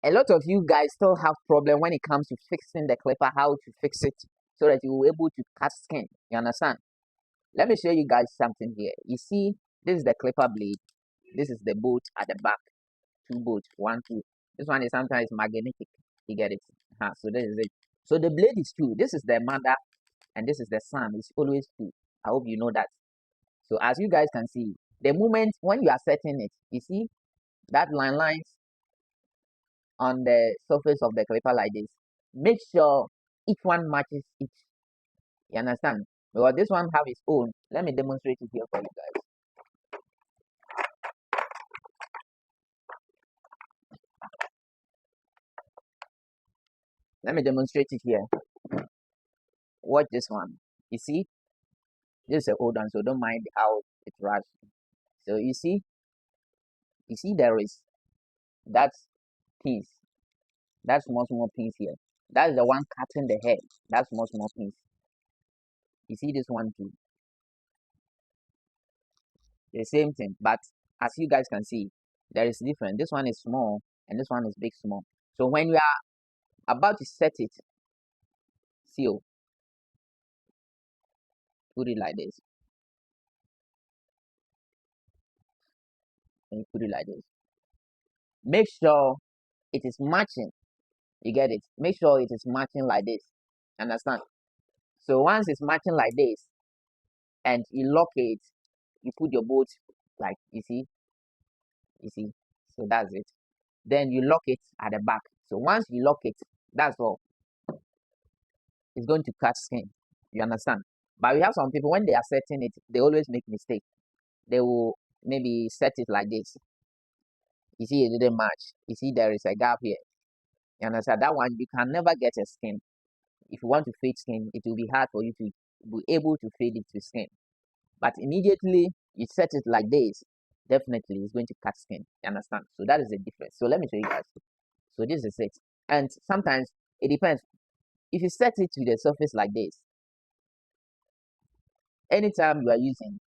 A lot of you guys still have problem when it comes to fixing the clipper, how to fix it so that you will able to cut skin. You understand? Let me show you guys something here. You see, this is the clipper blade. This is the bolt at the back. Two bolts, one, two. This one is sometimes magnetic. You get it? So this is it. So the blade is two. This is the mother and this is the son. It's always two. I hope you know that. So as you guys can see, the moment when you are setting it, you see that lines on the surface of the clipper like this. Make sure each one matches each. You understand? Because this one have its own. Let me demonstrate it here for you guys. Let me demonstrate it here. Watch this one. You see, this is an old one, so don't mind how it runs. So you see there is that piece, that small piece here. That's the one cutting the head. That small piece. You see this one too. The same thing, but as you guys can see, there is different. This one is small and this one is big small. So when you are about to set it, seal, put it like this. And you put it like this. Make sure it is matching. You get it? Make sure it is matching like this. Understand? So once it's matching like this and you lock it, you put your bolt like you see. So that's it. Then you lock it at the back. So once you lock it, that's all. It's going to cut skin. You understand? But we have some people when they are setting it, they always make mistake. They will maybe set it like this. You see, it didn't match. You see, there is a gap here. You understand? That one you can never get a skin. If you want to fade skin, it will be hard for you to be able to fade it to skin. But immediately you set it like this, definitely it's going to cut skin. You understand? So that is the difference. So let me show you guys. So this is it. And sometimes it depends. If you set it to the surface like this, anytime you are using,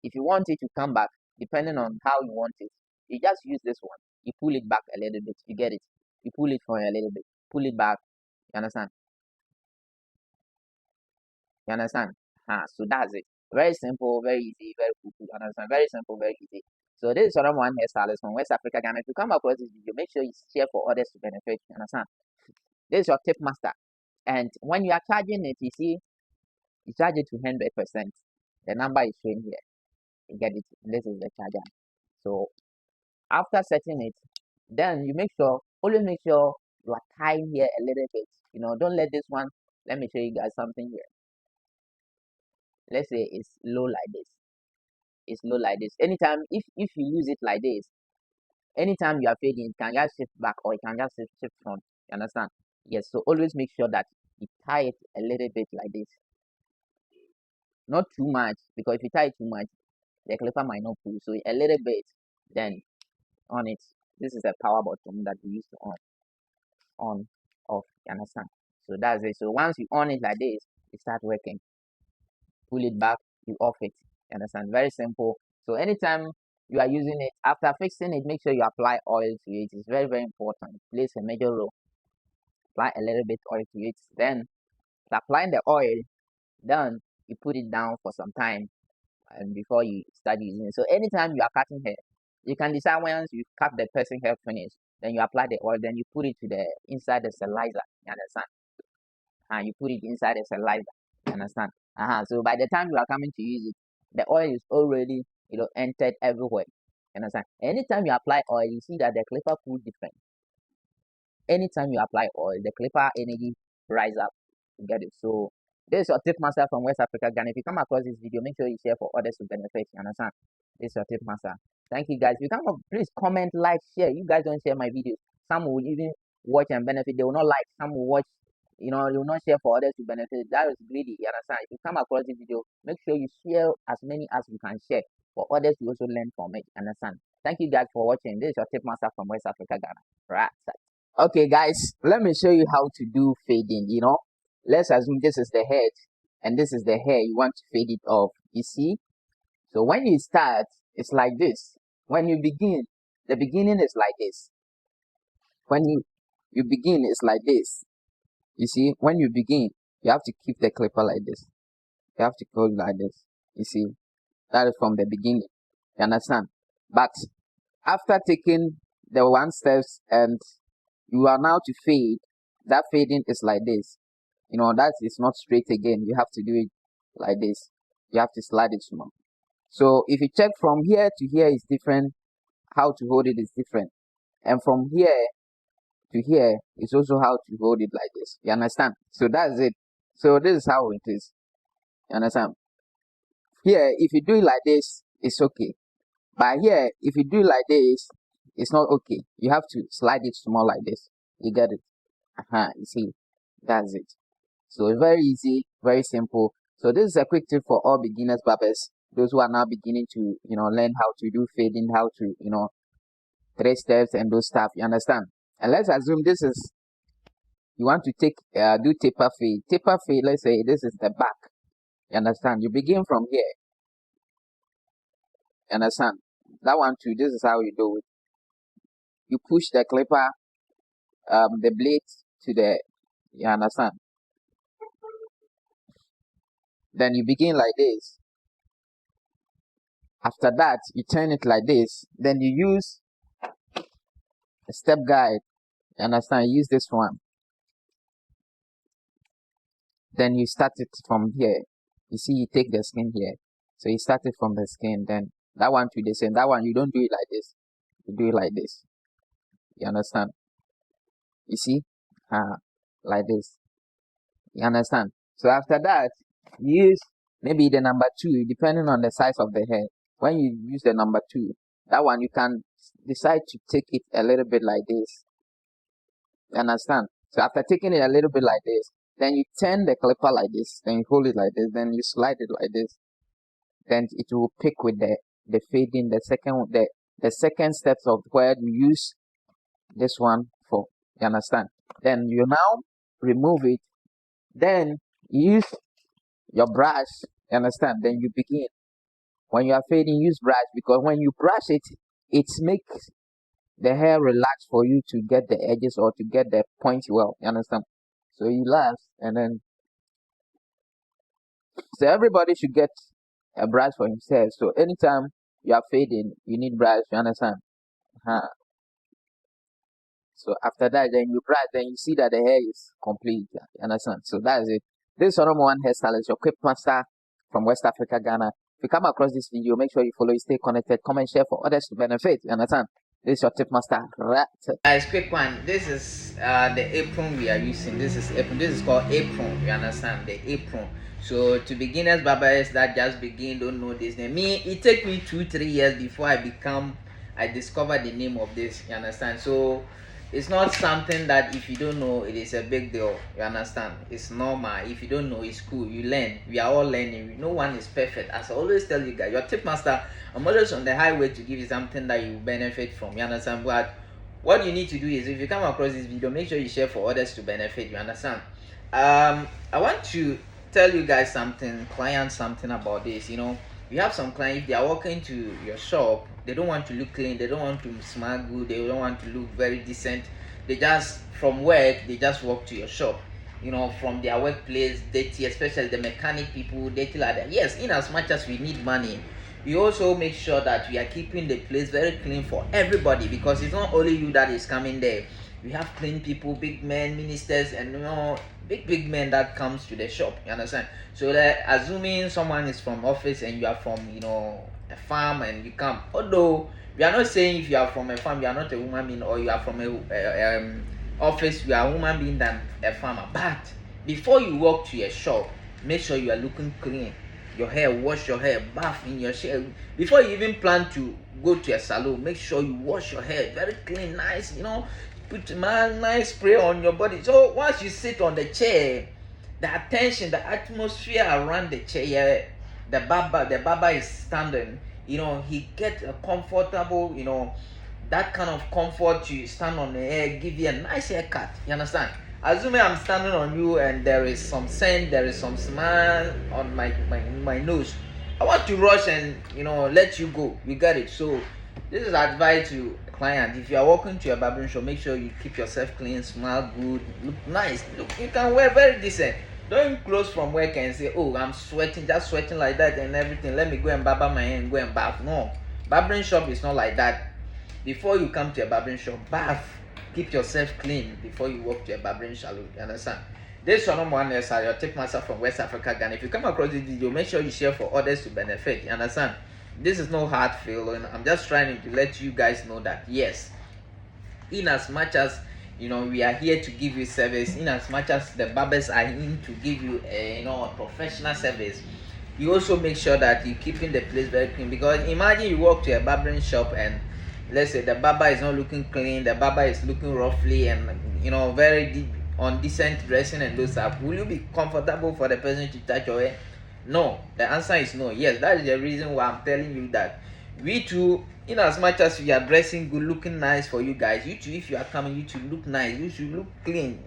if you want it to come back, depending on how you want it, you just use this one. You pull it back a little bit. You get it? You pull it for a little bit. Pull it back. You understand? You understand? So that's it. Very simple, very easy, very cool. You understand? Very simple, very easy. So this is another one hairstylist from West Africa, Ghana. If you come across this video, make sure you share for others to benefit. You understand? This is your tip master. And when you are charging it, you see, you charge it to 100%. The number is showing here. You get it. This is the charger. So after setting it, then you make sure, always make sure you are tying here a little bit. You know, don't let this one. Let me show you guys something here. Let's say it's low like this. It's low like this. Anytime if you use it like this, anytime you are fading, it can just shift back or it can just shift front. You understand? Yes. So always make sure that you tie it a little bit like this. Not too much, because if you tie it too much, the clipper might not pull. So a little bit, then on it. This is a power button that we use to on, off. You understand? So that's it. So once you on it like this, it start working. Pull it back, you off it. You understand? Very simple. So anytime you are using it, after fixing it, make sure you apply oil to it. It's very, very important. It plays a major role. Apply a little bit oil to it. Then applying the oil, then you put it down for some time and before you start using it. So anytime you are cutting hair, you can decide once you cut the person hair finish, then you apply the oil, then you put it to the inside the sterilizer. You understand? And you put it inside the sterilizer. You understand? So by the time you are coming to use it, the oil is already entered everywhere. You understand? Anytime you apply oil, you see that the clipper pulls different. Anytime you apply oil, the clipper energy rise up. You get it? So this is your tip master from West Africa, Ghana. If you come across this video, make sure you share for others to benefit. You understand? This is your tip master. Thank you guys. If you come up, please comment, like, share. You guys don't share my videos. Some will even watch and benefit. They will not like. Some will watch. They will not share for others to benefit. That is greedy. You understand? If you come across this video, make sure you share as many as you can share for others to also learn from it. Understand? Thank you guys for watching. This is your tip master from West Africa, Ghana. Right. Okay, guys, let me show you how to do fading. Let's assume this is the head and this is the hair. You want to fade it off. You see? So when you start, it's like this. When you begin, the beginning is like this. when you begin, it's like this. You see, when you begin, you have to keep the clipper like this. You have to hold like this. You see, that is from the beginning. You understand? But after taking the one steps and you are now to fade, that fading is like this. That is not straight again. You have to do it like this. You have to slide it small. So if you check from here to here is different, how to hold it is different. And from here to here is also how to hold it like this. You understand? So that's it. So this is how it is. You understand? Here, if you do it like this, it's okay. But here, if you do it like this, it's not okay. You have to slide it small like this. You get it? You see, that's it. So it's very easy, very simple. So this is a quick tip for all beginners barbers, those who are now beginning to, learn how to do fading, how to, 3 steps and those stuff. You understand? And let's assume this is, you want to do taper fade. Taper fade, let's say this is the back. You understand? You begin from here. You understand? That one too, this is how you do it. You push the clipper, the blade to the, you understand? Then you begin like this. After that, you turn it like this. Then you use a step guide. You understand? You use this one. Then you start it from here. You see, you take the skin here. So you start it from the skin. Then that one to the same. That one, you don't do it like this. You do it like this. You understand? You see? Like this. You understand? So after that, you use maybe the number 2, depending on the size of the hair. When you use the number 2, that one you can decide to take it a little bit like this. You understand? So after taking it a little bit like this, then you turn the clipper like this, then you hold it like this, then you slide it like this. Then it will pick with the fading, the second steps of where you use this one for. You understand? Then you now remove it. Then you use your brush. You understand? Then you begin. When you are fading, use brush, because when you brush it, it makes the hair relax for you to get the edges or to get the points well. You understand? So you laugh, and then so everybody should get a brush for himself. So anytime you are fading, you need brush. You understand? So after that, then you brush, then you see that the hair is complete. You understand? So that is it. This is one hairstylist, your quick master from West Africa, Ghana. If you come across this video, make sure you follow, stay connected, comment, share for others to benefit. You understand? This is your tip master. Guys, quick one. This is the apron we are using. This is apron. This is called apron. You understand? The apron. So to beginners, barbers that just begin, don't know this name. It took me 2-3 years before I discovered the name of this. You understand? So it's not something that if you don't know, it is a big deal. You understand? It's normal. If you don't know, it's cool. You learn. We are all learning. No one is perfect. As I always tell you guys, your tip master, I'm always on the highway to give you something that you benefit from. You understand? But what you need to do is, if you come across this video, make sure you share for others to benefit. You understand? I want to tell you guys something, clients, something about this. You have some clients, if they are walking to your shop, they don't want to look clean, they don't want to smell good, they don't want to look very decent. They just, from work, they just walk to your shop. From their workplace, dirty, especially the mechanic people, dirty like that. Yes, in as much as we need money, we also make sure that we are keeping the place very clean for everybody, because it's not only you that is coming there. We have clean people, big men, ministers, and big men that comes to the shop. You understand? So that, assuming someone is from office and you are from a farm and you come, although we are not saying if you are from a farm you are not a woman being, or you are from a office you are a woman being than a farmer, but before you walk to your shop, make sure you are looking clean. Your hair, wash your hair, bath in your hair. Before you even plan to go to a salon, make sure you wash your hair very clean, nice, put nice spray on your body. So once you sit on the chair, the attention, the atmosphere around the chair, the barber is standing, he gets a comfortable, that kind of comfort to stand on the hair, give you a nice haircut. You understand? Assuming I'm standing on you and there is some scent, there is some smell on my nose, I want to rush and let you go. You get it? So this is advice to client. If you are walking to a barbering shop, make sure you keep yourself clean, smell good, look nice. Look, you can wear very decent. Don't close from work and say, oh, I'm sweating, just sweating like that and everything. Let me go and barber my hair and go and bath. No, barbering shop is not like that. Before you come to a barbering shop, bath. Keep yourself clean before you walk to a barbering salon. You understand? This one is your tip master from West Africa, Ghana. If you come across this video, make sure you share for others to benefit. You understand? This is no hard feeling. I'm just trying to let you guys know that yes, in as much as we are here to give you service, in as much as the barbers are in to give you a professional service, you also make sure that you're keeping the place very clean. Because imagine you walk to a barbering shop and let's say the barber is not looking clean, the barber is looking roughly and very undecent dressing and those stuff. Will you be comfortable for the person to touch your hair? No. The answer is no. Yes, that is the reason why I'm telling you that we too, in as much as we are dressing good, looking nice for you guys, you too, if you are coming, you should look nice, you should look clean.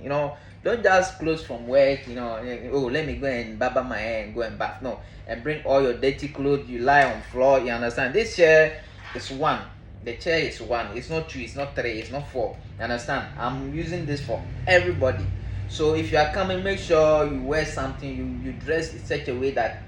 Don't just close from work, oh, let me go and barber my hair and go and bath. No, and bring all your dirty clothes, you lie on floor. You understand? This chair is one. The chair is one. It's not two, it's not three, it's not four. You understand? I'm using this for everybody. So if you are coming, make sure you wear something, you dress in such a way that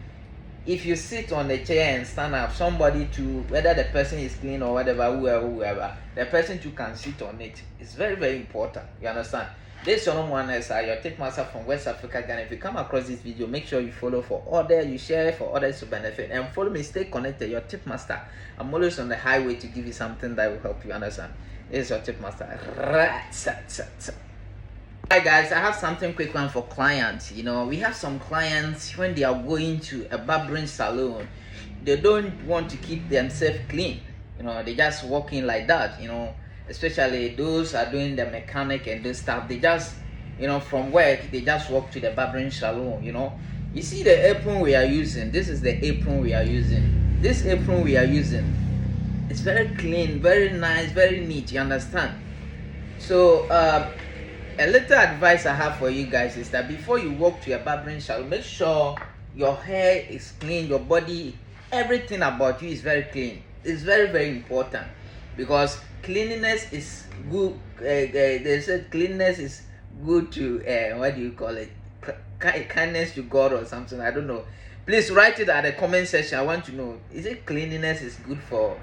if you sit on the chair and stand up, somebody to, whether the person is clean or whatever, whoever, the person too can sit on it. It's very, very important. You understand? This one is your tip master from West Africa, Ghana. If you come across this video, make sure you follow for others, you share for others to benefit, and follow me, stay connected. Your tip master. I'm always on the highway to give you something that will help you. Understand? This is your tip master. Hi guys, I have something quick one for clients. We have some clients when they are going to a barbering salon, they don't want to keep themselves clean. They just walk in like that. Especially those are doing the mechanic and those stuff. They just, from work, they just walk to the barbering salon. You see the apron we are using. This is the apron we are using. This apron we are using, it's very clean, very nice, very neat. You understand? So a little advice I have for you guys is that before you walk to a barbering salon, make sure your hair is clean, your body, everything about you is very clean. It's very, very important, because cleanliness is good. They said cleanliness is good to what do you call it? Kindness to God or something. I don't know. Please write it at the comment section. I want to know, is it cleanliness is good for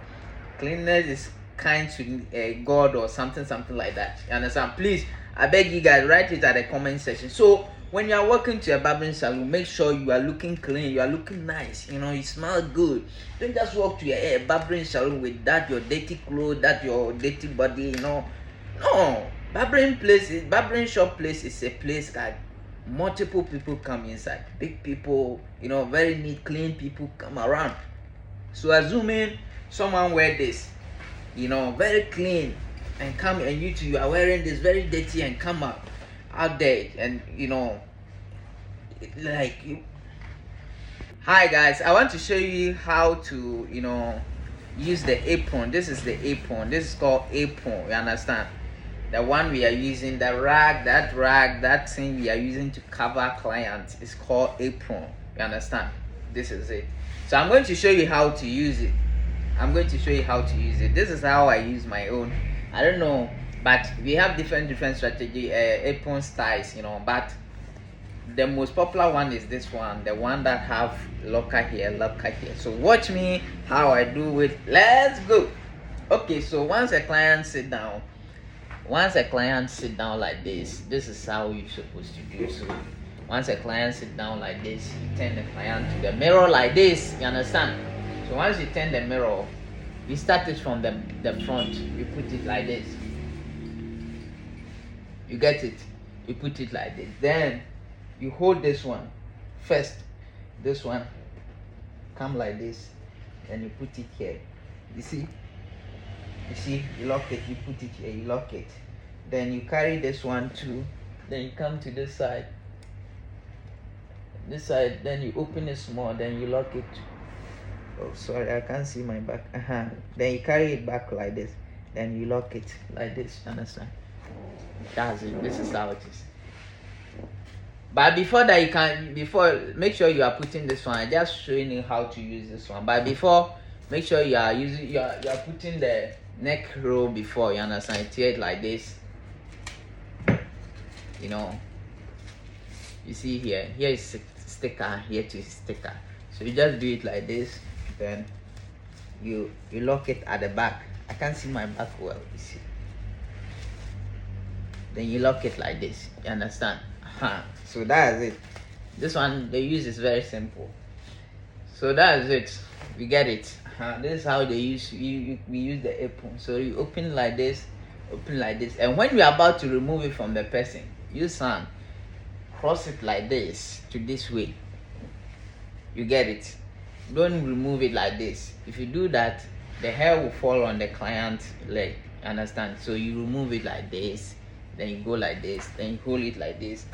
cleanliness is kind to God or something like that? You understand? Please, I beg you guys, write it at the comment section. So when you are walking to a barbering salon, make sure you are looking clean, you are looking nice, you smell good. Don't just walk to a barbering salon with that your dirty clothes, that your dirty body. No, barbering shop place is a place that multiple people come inside. Big people, very neat, clean people come around. So assuming someone wear this, very clean, and come, and you are wearing this very dirty and come out there and like you. Hi guys, I want to show you how to use the apron. This is the apron. This is called apron. You understand? The one we are using, the rag, that thing we are using to cover clients is called apron. You understand? This is it. So I'm going to show you how to use it. This is how I use my own. I don't know, but we have different strategy, apron styles, but the most popular one is this one, the one that have locker here. So watch me how I do it. Let's go. Okay, so once a client sit down like this is how you're supposed to do. So once a client sit down like this, you turn the client to the mirror like this. You understand? So once you turn the mirror, you start it from the front. You put it like this. You get it? You put it like this. Then you hold this one first. This one come like this. Then you put it here. You see, you lock it. You put it here. You lock it. Then you carry this one too. Then you come to this side. Then you open it small. Then you lock it. Oh, sorry, I can't see my back. Then you carry it back like this. Then you lock it like this. Understand? That's it. This is how it is. But before that, make sure you are putting this one. I'm just showing you how to use this one. But before, make sure you are putting the neck roll before, you understand? You tear it like this, you know. You see here is sticker, here to sticker. So you just do it like this, then you lock it at the back. I can't see my back well, you see. Then you lock it like this, you understand? So that's it. This one, the use is very simple. So that's it. We get it. This is how they use. We use the apron. So you open like this, and when you are about to remove it from the person, use hand, cross it like this to this way. You get it. Don't remove it like this. If you do that, the hair will fall on the client's leg. Understand? So you remove it like this, then you go like this, then you hold it like this,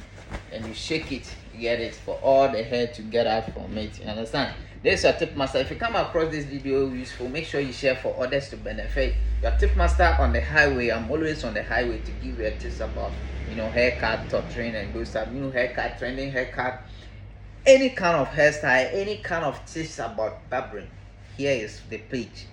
and you shake it. You get it, for all the hair to get out from it. You understand? This is your tip master. If you come across this video useful, make sure you share for others to benefit. Your tip master on the highway. I'm always on the highway to give you tips about, you know, haircut, torturing, and those stuff. New haircut, trending haircut, any kind of hairstyle, any kind of tips about barbering. Here is the page.